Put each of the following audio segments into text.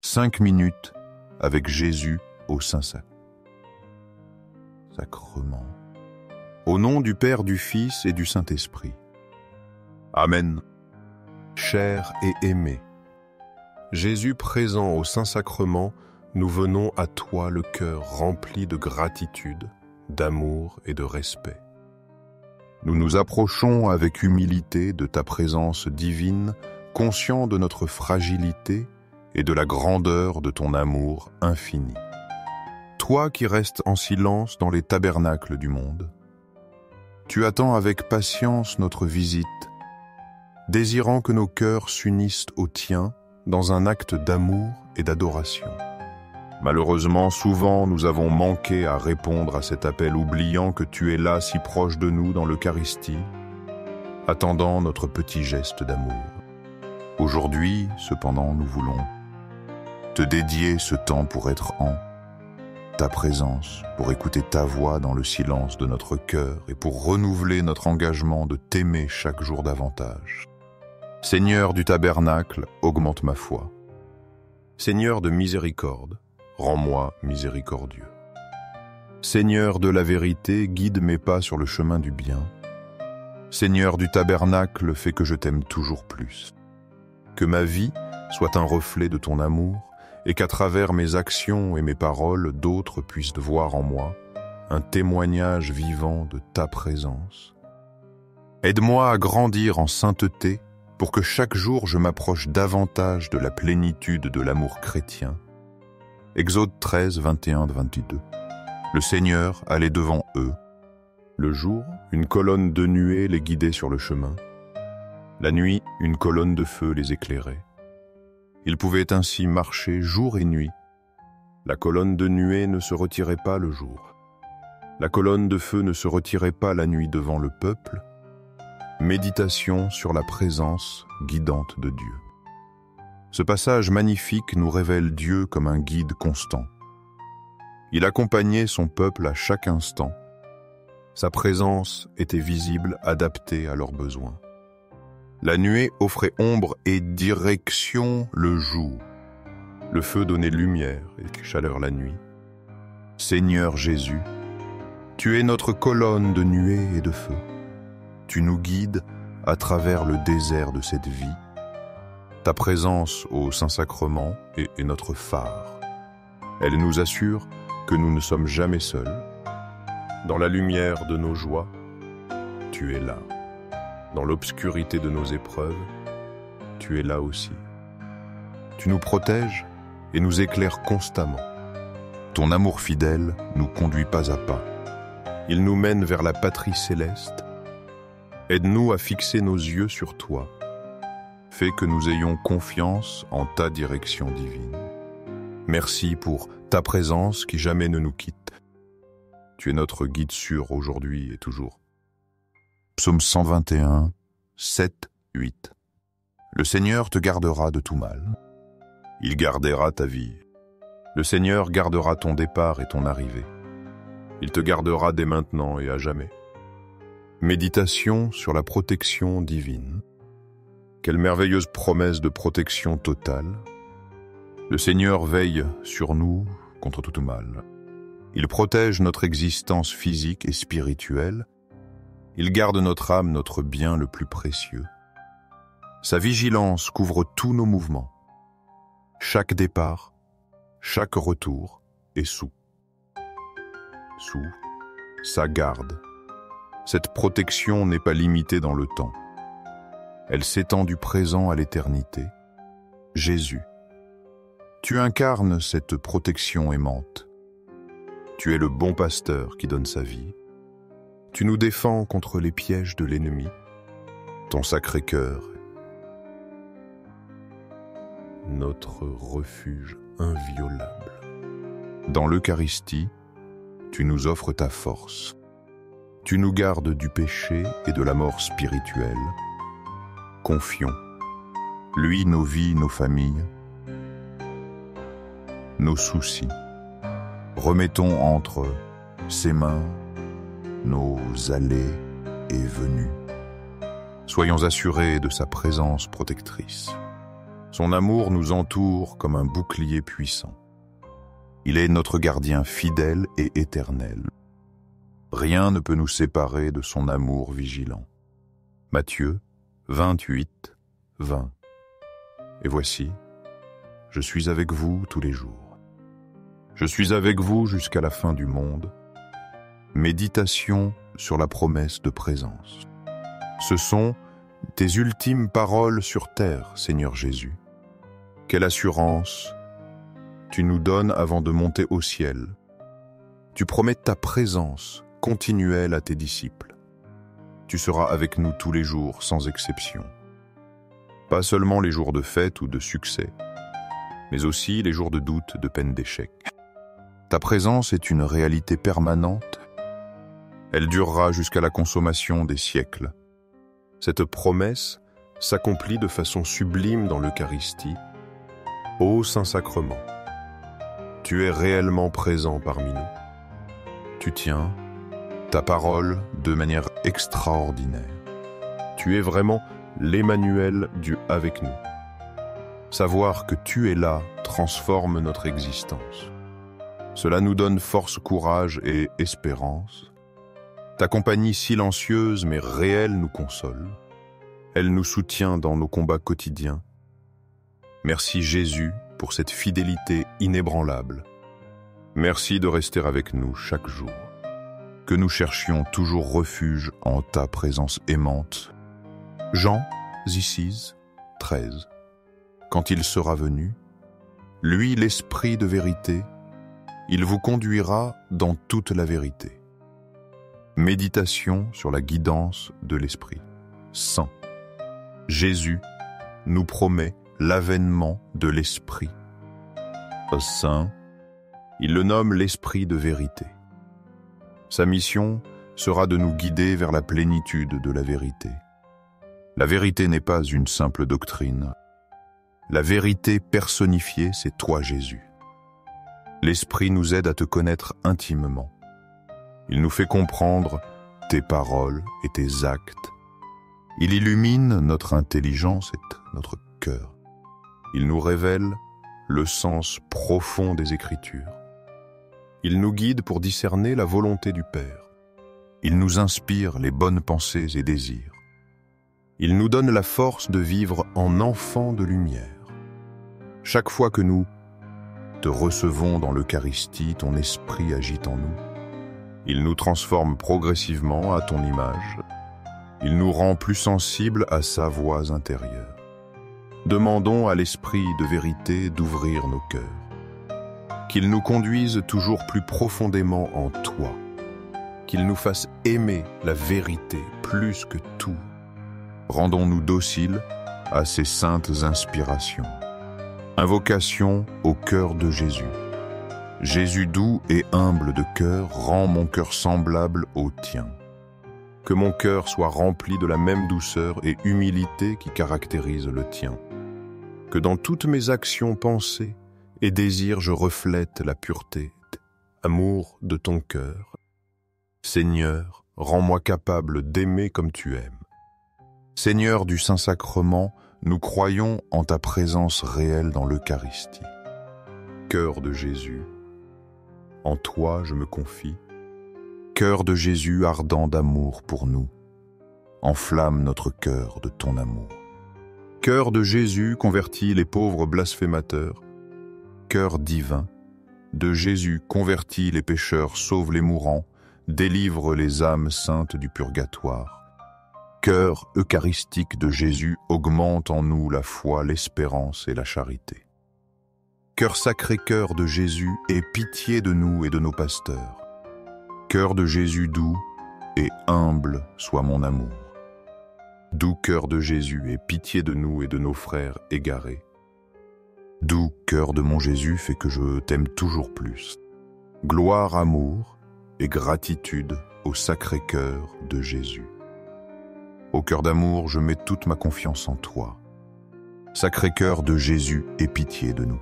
5 minutes avec Jésus au Saint-Sacrement. Au nom du Père, du Fils et du Saint-Esprit. Amen. Cher et aimé, Jésus présent au Saint-Sacrement, nous venons à toi le cœur rempli de gratitude, d'amour et de respect. Nous nous approchons avec humilité de ta présence divine, conscients de notre fragilité et de la grandeur de ton amour infini. Toi qui restes en silence dans les tabernacles du monde, tu attends avec patience notre visite, désirant que nos cœurs s'unissent aux tiens dans un acte d'amour et d'adoration. Malheureusement, souvent, nous avons manqué à répondre à cet appel, oubliant que tu es là si proche de nous dans l'Eucharistie, attendant notre petit geste d'amour. Aujourd'hui, cependant, nous voulons te dédier ce temps pour être en ta présence, pour écouter ta voix dans le silence de notre cœur et pour renouveler notre engagement de t'aimer chaque jour davantage. Seigneur du tabernacle, augmente ma foi. Seigneur de miséricorde, rends-moi miséricordieux. Seigneur de la vérité, guide mes pas sur le chemin du bien. Seigneur du tabernacle, fais que je t'aime toujours plus. Que ma vie soit un reflet de ton amour et qu'à travers mes actions et mes paroles, d'autres puissent voir en moi un témoignage vivant de ta présence. Aide-moi à grandir en sainteté pour que chaque jour je m'approche davantage de la plénitude de l'amour chrétien. Exode 13, 21-22. Le Seigneur allait devant eux. Le jour, une colonne de nuée les guidait sur le chemin. La nuit, une colonne de feu les éclairait. Ils pouvaient ainsi marcher jour et nuit. La colonne de nuée ne se retirait pas le jour. La colonne de feu ne se retirait pas la nuit devant le peuple. Méditation sur la présence guidante de Dieu. Ce passage magnifique nous révèle Dieu comme un guide constant. Il accompagnait son peuple à chaque instant. Sa présence était visible, adaptée à leurs besoins. La nuée offrait ombre et direction le jour. Le feu donnait lumière et chaleur la nuit. Seigneur Jésus, tu es notre colonne de nuée et de feu. Tu nous guides à travers le désert de cette vie. Ta présence au Saint-Sacrement est notre phare. Elle nous assure que nous ne sommes jamais seuls. Dans la lumière de nos joies, tu es là. Dans l'obscurité de nos épreuves, tu es là aussi. Tu nous protèges et nous éclaires constamment. Ton amour fidèle nous conduit pas à pas. Il nous mène vers la patrie céleste. Aide-nous à fixer nos yeux sur toi. Fais que nous ayons confiance en ta direction divine. Merci pour ta présence qui jamais ne nous quitte. Tu es notre guide sûr aujourd'hui et toujours. Psaume 121, 7, 8. Le Seigneur te gardera de tout mal. Il gardera ta vie. Le Seigneur gardera ton départ et ton arrivée. Il te gardera dès maintenant et à jamais. Méditation sur la protection divine. Quelle merveilleuse promesse de protection totale. Le Seigneur veille sur nous contre tout mal. Il protège notre existence physique et spirituelle. Il garde notre âme, notre bien le plus précieux. Sa vigilance couvre tous nos mouvements. Chaque départ, chaque retour est sous sa garde. Cette protection n'est pas limitée dans le temps. Elle s'étend du présent à l'éternité. Jésus, tu incarnes cette protection aimante. Tu es le bon pasteur qui donne sa vie. Tu nous défends contre les pièges de l'ennemi. Ton sacré cœur, notre refuge inviolable. Dans l'Eucharistie, tu nous offres ta force. Tu nous gardes du péché et de la mort spirituelle. Confions, lui, nos vies, nos familles, nos soucis. Remettons entre ses mains nos allées et venues. Soyons assurés de sa présence protectrice. Son amour nous entoure comme un bouclier puissant. Il est notre gardien fidèle et éternel. Rien ne peut nous séparer de son amour vigilant. Matthieu 28, 20. Et voici, je suis avec vous tous les jours. Je suis avec vous jusqu'à la fin du monde. Méditation sur la promesse de présence. Ce sont tes ultimes paroles sur terre, Seigneur Jésus. Quelle assurance tu nous donnes avant de monter au ciel. Tu promets ta présence continuelle à tes disciples. Tu seras avec nous tous les jours, sans exception. Pas seulement les jours de fête ou de succès, mais aussi les jours de doute, de peine, d'échec. Ta présence est une réalité permanente. Elle durera jusqu'à la consommation des siècles. Cette promesse s'accomplit de façon sublime dans l'Eucharistie. Ô Saint-Sacrement, tu es réellement présent parmi nous. Tu tiens ta parole de manière extraordinaire. Tu es vraiment l'Emmanuel, Dieu avec nous. Savoir que tu es là transforme notre existence. Cela nous donne force, courage et espérance. Ta compagnie silencieuse mais réelle nous console. Elle nous soutient dans nos combats quotidiens. Merci Jésus pour cette fidélité inébranlable. Merci de rester avec nous chaque jour. Que nous cherchions toujours refuge en ta présence aimante. Jean 6, 13. Quand il sera venu, lui l'Esprit de vérité, il vous conduira dans toute la vérité. Méditation sur la guidance de l'Esprit Saint. Jésus nous promet l'avènement de l'Esprit Saint. Il le nomme l'Esprit de vérité. Sa mission sera de nous guider vers la plénitude de la vérité. La vérité n'est pas une simple doctrine. La vérité personnifiée, c'est toi, Jésus. L'Esprit nous aide à te connaître intimement. Il nous fait comprendre tes paroles et tes actes. Il illumine notre intelligence et notre cœur. Il nous révèle le sens profond des Écritures. Il nous guide pour discerner la volonté du Père. Il nous inspire les bonnes pensées et désirs. Il nous donne la force de vivre en enfants de lumière. Chaque fois que nous te recevons dans l'Eucharistie, ton esprit agit en nous. Il nous transforme progressivement à ton image. Il nous rend plus sensibles à sa voix intérieure. Demandons à l'Esprit de vérité d'ouvrir nos cœurs. Qu'il nous conduise toujours plus profondément en toi. Qu'il nous fasse aimer la vérité plus que tout. Rendons-nous dociles à ses saintes inspirations. Invocation au cœur de Jésus. Jésus doux et humble de cœur, rend mon cœur semblable au tien. Que mon cœur soit rempli de la même douceur et humilité qui caractérise le tien. Que dans toutes mes actions, pensées et désirs, je reflète la pureté, amour de ton cœur. Seigneur, rends-moi capable d'aimer comme tu aimes. Seigneur du Saint-Sacrement, nous croyons en ta présence réelle dans l'Eucharistie. Cœur de Jésus, en toi je me confie. Cœur de Jésus ardent d'amour pour nous, enflamme notre cœur de ton amour. Cœur de Jésus convertit les pauvres blasphémateurs. Cœur divin de Jésus convertit les pécheurs, sauve les mourants, délivre les âmes saintes du purgatoire. Cœur eucharistique de Jésus augmente en nous la foi, l'espérance et la charité. Cœur Sacré-Cœur de Jésus, aie pitié de nous et de nos pasteurs. Cœur de Jésus doux et humble soit mon amour. Doux cœur de Jésus, aie pitié de nous et de nos frères égarés. Doux cœur de mon Jésus, fais que je t'aime toujours plus. Gloire, amour et gratitude au Sacré-Cœur de Jésus. Au cœur d'amour, je mets toute ma confiance en toi. Sacré-Cœur de Jésus, aie pitié de nous.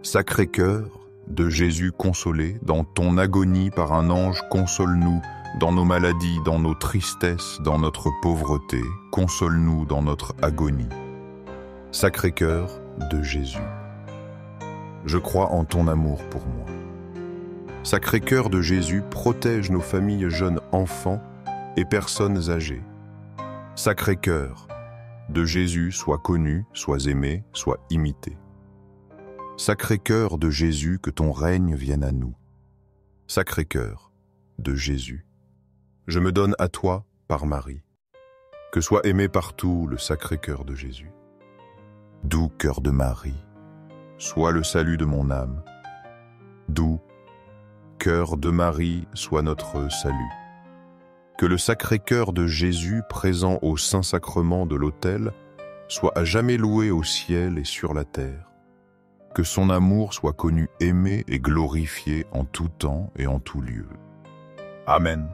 Sacré-Cœur de Jésus consolé, dans ton agonie par un ange, console-nous dans nos maladies, dans nos tristesses, dans notre pauvreté, console-nous dans notre agonie. Sacré-Cœur de Jésus, je crois en ton amour pour moi. Sacré-Cœur de Jésus, protège nos familles, jeunes enfants et personnes âgées. Sacré-Cœur de Jésus, sois connu, sois aimé, sois imité. Sacré-Cœur de Jésus, que ton règne vienne à nous. Sacré-Cœur de Jésus, je me donne à toi par Marie. Que soit aimé partout le Sacré-Cœur de Jésus. Doux cœur de Marie, sois le salut de mon âme. Doux cœur de Marie, sois notre salut. Que le Sacré-Cœur de Jésus, présent au Saint-Sacrement de l'autel, soit à jamais loué au ciel et sur la terre. Que son amour soit connu, aimé et glorifié en tout temps et en tout lieu. Amen.